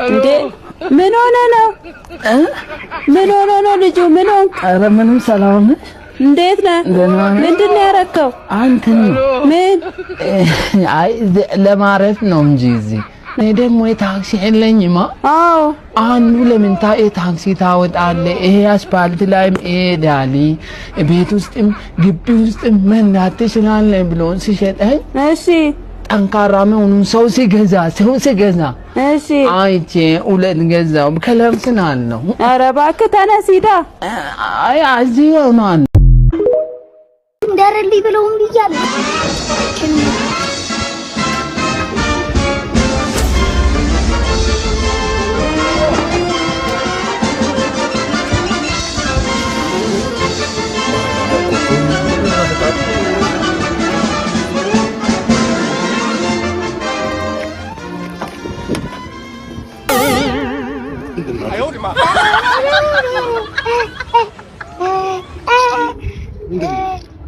እንዴ ምን ሆነ ነው? ምን ሆነ ነው ልጁ? ምን ሆነ? ኧረ ምንም ሰላም ነህ? እንዴት ነህ? ምንድነው ያረከው? አንተን ምን? አይ ለማረፍ ነው እንጂ እዚህ እኔ ደግሞ የታክሲ የለኝማ። አዎ አንዱ ለምን ታክሲ ታወጣለህ? ይሄ አስፋልት ላይም እሄዳለሁ ቤት ውስጥም ግቢ ውስጥም መንዳት ትችላለህ ብሎ ሲሸጠኝ እሺ ጠንካራ መሆኑን ሰው ሲገዛ እሺ አይቼ ሁለት ገዛው ከለርስናል ነው። ኧረ እባክህ ተነስ ሂዳ። አይ እዚህ ሆኗል እንዳረልኝ ብለውም ብያለሁ።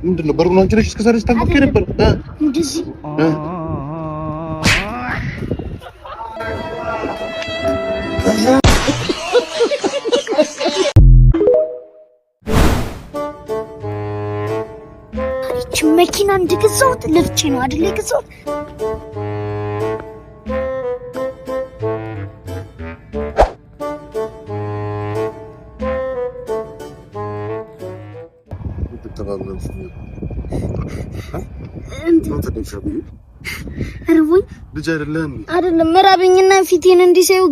ምንድነው በሩን አንቺ ነሽ እስከዛሬ ስታንኳኩ ነበር? እንደዚህ እቺ መኪና እንድገዛውት ለፍቼ ነው አይደል የገዛውት? አይደለም መራብኝና ፊቴን እንዲሰዩ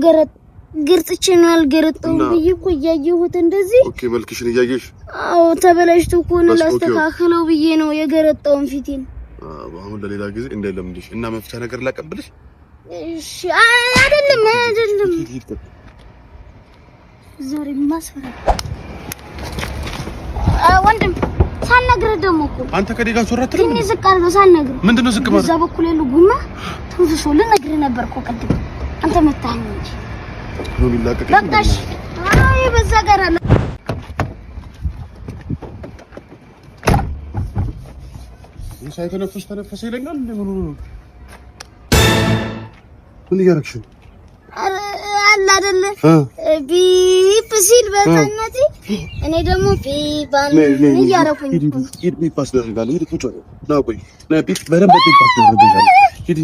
ገርጥቼ ነው አልገረጠውም ብዬ እኮ እያየሁት እንደዚህ። ኦኬ መልክሽን እያየሽ? አዎ ተበላሽቶ እኮ ነው ላስተካክለው ብዬ ነው የገረጠውን ፊቴን። አሁን ለሌላ ጊዜ እንዳይለምድሽ እና መፍቻ ነገር ላቀብልሽ። እሺ አይደለም ዛሬ ማስፈራ ወንድም ሳልነግርህ ደግሞ እኮ አንተ ከዴጋ ሶራትልም ትንሽ ዝቅ አድርገው ሳልነግርህ። ምንድነው ዝቅ ማለት? እዛ በኩል ያለው ጉማ ተንፍሶ ልነግርህ ነበር እኮ ቅድም አንተ መታኸኝ እንጂ ነው ሊላቀቅ በቃሽ። አይ በዛ ጋር አለ ተነፈሰ ይለኛል። ምን እያደረግሽ ነው? አለ አይደለ ቢፕ ሲል በቀነቲ እኔ ደግሞ ቢባን እያደረኩኝ ቢፓስ ደርጋለሁ። ሂድ ቁጭ ነው ቆይ ቢፕ በደንብ ቢፓስ ደርጋለሁ። ሂድ